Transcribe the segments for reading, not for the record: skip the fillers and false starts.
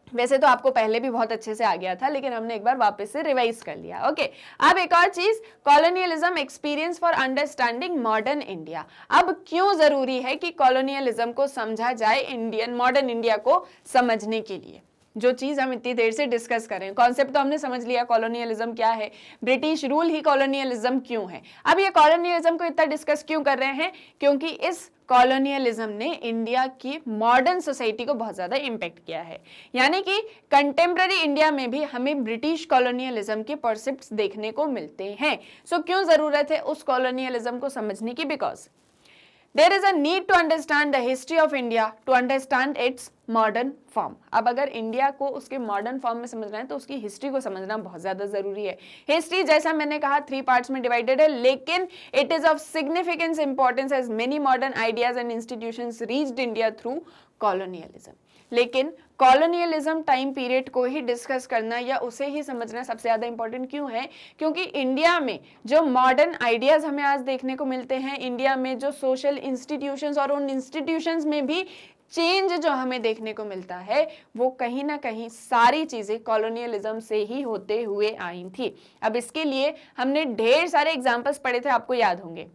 वैसे तो आपको पहले भी बहुत अच्छे से आ गया था, लेकिन हमने एक बार वापस से रिवाइज कर लिया। ओके, अब एक और चीज, colonialism experience for understanding modern India. अब क्यों जरूरी है कि कॉलोनियलिज्म को समझा जाए इंडियन मॉडर्न इंडिया को समझने के लिए? जो चीज हम इतनी देर से डिस्कस कर रहे हैं, कॉन्सेप्ट तो हमने समझ लिया, कॉलोनियलिज्म क्या है, ब्रिटिश रूल ही कॉलोनियलिज्म क्यों है। अब ये कॉलोनियलिज्म को इतना डिस्कस क्यों कर रहे हैं? क्योंकि इस कॉलोनियलिज्म ने इंडिया की मॉडर्न सोसाइटी को बहुत ज्यादा इंपैक्ट किया है। यानी कि कंटेम्प्ररी इंडिया में भी हमें ब्रिटिश कॉलोनियलिज्म के परसेप्ट्स देखने को मिलते हैं। सो क्यों जरूरत है उस कॉलोनियलिज्म को समझने की? Because there is a need to understand the history of India to understand its modern form। अब अगर इंडिया को उसके मॉडर्न फॉर्म में समझना है तो उसकी हिस्ट्री को समझना बहुत ज्यादा जरूरी है। हिस्ट्री जैसा मैंने कहा 3 पार्ट्स में डिवाइडेड है, लेकिन it is of significance importance as many modern ideas and institutions reached India through colonialism. लेकिन कॉलोनियलिज्म टाइम पीरियड को ही डिस्कस करना या उसे ही समझना सबसे ज्यादा इंपॉर्टेंट क्यों है? क्योंकि इंडिया में जो मॉडर्न आइडियाज हमें आज देखने को मिलते हैं, इंडिया में जो सोशल इंस्टीट्यूशंस और उन इंस्टीट्यूशंस में भी चेंज जो हमें देखने को मिलता है, वो कहीं ना कहीं सारी चीजें कॉलोनियलिज्म से ही होते हुए आई थी। अब इसके लिए हमने ढेर सारे एग्जांपल्स पढ़े थे, आपको याद होंगे,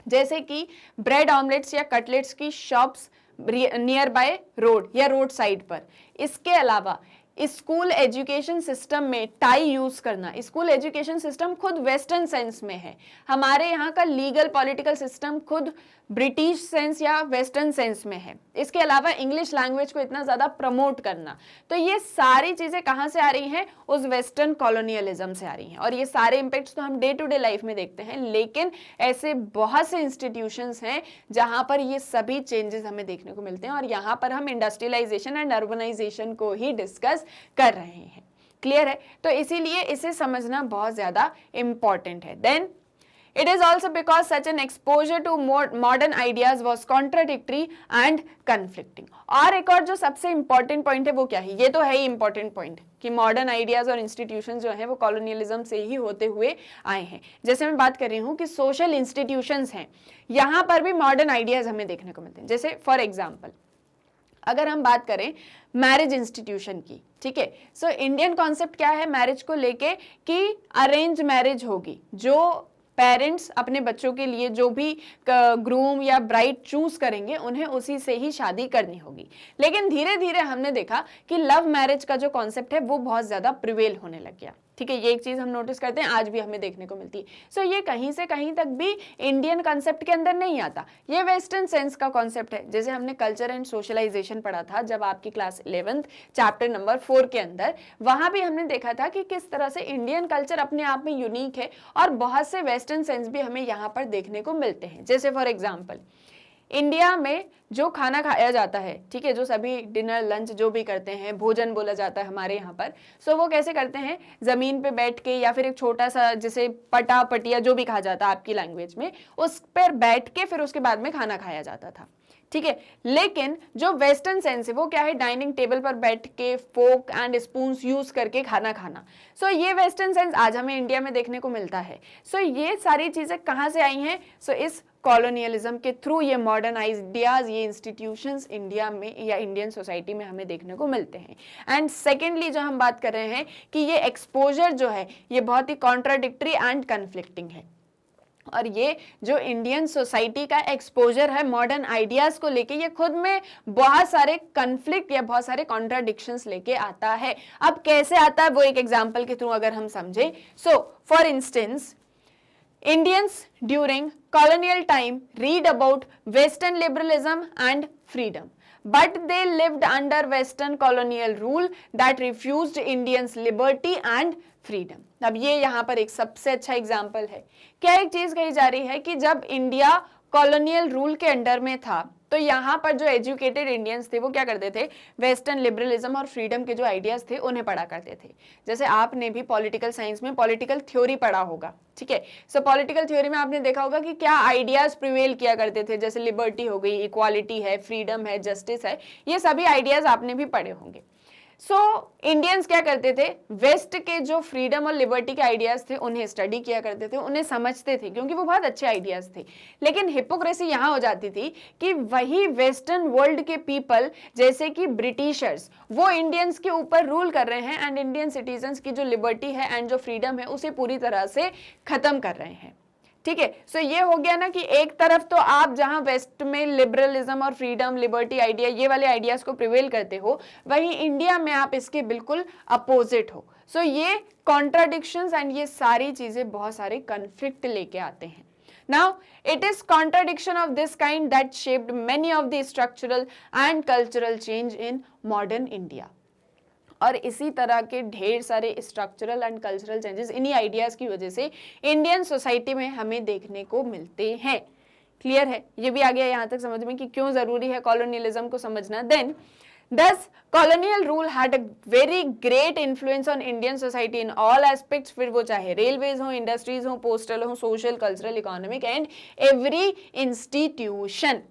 जैसे कि ब्रेड ऑमलेट्स या कटलेट्स की शॉप्स नियर बाय रोड या रोड साइड पर। इसके अलावा स्कूल एजुकेशन सिस्टम में टाई यूज करना। स्कूल एजुकेशन सिस्टम खुद वेस्टर्न सेंस में है, हमारे यहाँ का लीगल पॉलिटिकल सिस्टम खुद ब्रिटिश सेंस या वेस्टर्न सेंस में है। इसके अलावा इंग्लिश लैंग्वेज को इतना ज्यादा प्रमोट करना, तो ये सारी चीजें कहाँ से आ रही हैं? उस वेस्टर्न कॉलोनियलिज्म से आ रही हैं। और ये सारे इंपैक्ट्स तो हम डे टू डे लाइफ में देखते हैं, लेकिन ऐसे बहुत से इंस्टीट्यूशंस हैं जहां पर ये सभी चेंजेस हमें देखने को मिलते हैं, और यहाँ पर हम इंडस्ट्रियलाइजेशन एंड अर्बनाइजेशन को ही डिस्कस कर रहे हैं। क्लियर है? तो इसीलिए इसे समझना बहुत ज्यादा इंपॉर्टेंट है। Then it is also because such an exposure to modern ideas was contradictory and conflicting। और एक और जो सबसे इंपॉर्टेंट पॉइंट है वो क्या है? ये तो है ही इंपॉर्टेंट पॉइंट कि मॉडर्न आइडियाज और इंस्टीट्यूशंस जो हैं वो कॉलोनियलिज्म से ही होते हुए आए हैं। जैसे मैं बात कर रही हूँ कि सोशल इंस्टीट्यूशंस हैं, यहाँ पर भी मॉडर्न आइडियाज हमें देखने को मिलते हैं। जैसे फॉर एग्जाम्पल अगर हम बात करें मैरिज इंस्टीट्यूशन की, ठीक है, सो इंडियन कॉन्सेप्ट क्या है मैरिज को लेके कि अरेंज मैरिज होगी, जो पेरेंट्स अपने बच्चों के लिए जो भी ग्रूम या ब्राइड चूज करेंगे उन्हें उसी से ही शादी करनी होगी। लेकिन धीरे धीरे हमने देखा कि लव मैरिज का जो कॉन्सेप्ट है वो बहुत ज्यादा प्रिवेल होने लग गया। ठीक है, ये एक चीज हम नोटिस करते हैं, आज भी हमें देखने को मिलती है। सो ये कहीं से कहीं तक भी इंडियन कॉन्सेप्ट के अंदर नहीं आता, ये वेस्टर्न सेंस का कॉन्सेप्ट है। जैसे हमने कल्चर एंड सोशलाइजेशन पढ़ा था जब आपकी क्लास 11th चैप्टर नंबर 4 के अंदर, वहां भी हमने देखा था कि किस तरह से इंडियन कल्चर अपने आप में यूनिक है और बहुत से वेस्टर्न सेंस भी हमें यहाँ पर देखने को मिलते हैं। जैसे फॉर एग्जाम्पल इंडिया में जो खाना खाया जाता है, ठीक है, जो सभी डिनर लंच जो भी करते हैं, भोजन बोला जाता है हमारे यहाँ पर, सो वो कैसे करते हैं? जमीन पे बैठ के या फिर एक छोटा सा जैसे पटा पटिया जो भी कहा जाता है आपकी लैंग्वेज में, उस पर बैठ के फिर उसके बाद में खाना खाया जाता था। ठीक है, लेकिन जो वेस्टर्न सेंस है वो क्या है? डाइनिंग टेबल पर बैठ के फोक एंड स्पून्स यूज करके खाना खाना। सो ये वेस्टर्न सेंस आज हमें इंडिया में देखने को मिलता है। सो ये सारी चीजें कहाँ से आई हैं? सो इस कॉलोनियलिज्म के थ्रू ये मॉडर्न आइडियाज, ये इंस्टीट्यूशंस इंडिया में या इंडियन सोसाइटी में हमें देखने को मिलते हैं। एंड सेकेंडली जो हम बात कर रहे हैं कि ये एक्सपोजर जो है ये बहुत ही कॉन्ट्राडिक्टरी एंड कन्फ्लिक्टिंग है, और ये जो इंडियन सोसाइटी का एक्सपोजर है मॉडर्न आइडियाज को लेके, ये खुद में बहुत सारे कन्फ्लिक्ट या बहुत सारे कॉन्ट्राडिक्शंस लेके आता है। अब कैसे आता है वो एक एग्जांपल के थ्रू अगर हम समझे, so for instance Indians during colonial time read about Western liberalism and freedom, but they lived under Western colonial rule that refused Indians liberty and freedom। अब ये यहाँ पर एक सबसे अच्छा एग्जाम्पल है। क्या एक चीज कही जा रही है कि जब इंडिया कॉलोनियल रूल के अंडर में था तो यहाँ पर जो एजुकेटेड इंडियंस थे वो क्या करते थे? वेस्टर्न लिबरलिज्म और फ्रीडम के जो आइडियाज थे उन्हें पढ़ा करते थे। जैसे आपने भी पॉलिटिकल साइंस में पॉलिटिकल थ्योरी पढ़ा होगा, ठीक है, सो पॉलिटिकल थ्योरी में आपने देखा होगा कि क्या आइडियाज प्रिवेल किया करते थे, जैसे लिबर्टी हो गई, इक्वालिटी है, फ्रीडम है, जस्टिस है, ये सभी आइडियाज आपने भी पढ़े होंगे। सो इंडियंस क्या करते थे, वेस्ट के जो फ्रीडम और लिबर्टी के आइडियाज थे उन्हें स्टडी किया करते थे, उन्हें समझते थे क्योंकि वो बहुत अच्छे आइडियाज थे। लेकिन हिपोक्रेसी यहां हो जाती थी कि वही वेस्टर्न वर्ल्ड के पीपल जैसे कि ब्रिटिशर्स वो इंडियंस के ऊपर रूल कर रहे हैं एंड इंडियन सिटीजन्स की जो लिबर्टी है एंड जो फ्रीडम है उसे पूरी तरह से खत्म कर रहे हैं। ठीक है, सो ये हो गया ना कि एक तरफ तो आप जहां वेस्ट में लिबरलिज्म और फ्रीडम लिबर्टी आइडिया ये वाले आइडियाज को प्रिवेल करते हो, वहीं इंडिया में आप इसके बिल्कुल अपोजिट हो। सो ये कॉन्ट्राडिक्शंस एंड ये सारी चीजें बहुत सारे कन्फ्लिक्ट लेके आते हैं। Now, it is contradiction of this kind that shaped many of the structural and cultural change in modern India. और इसी तरह के ढेर सारे स्ट्रक्चरल एंड कल्चरल चेंजेस इन्हीं आइडियाज की वजह से इंडियन सोसाइटी में हमें देखने को मिलते हैं। क्लियर है, ये भी आ गया यहाँ तक समझ में कि क्यों जरूरी है कॉलोनियलिज्म को समझना। Then Thus, colonial rule had a very great influence on Indian society in all aspects, फिर वो चाहे रेलवेज हो, इंडस्ट्रीज हो, पोस्टल हो, social, cultural, economic and every institution.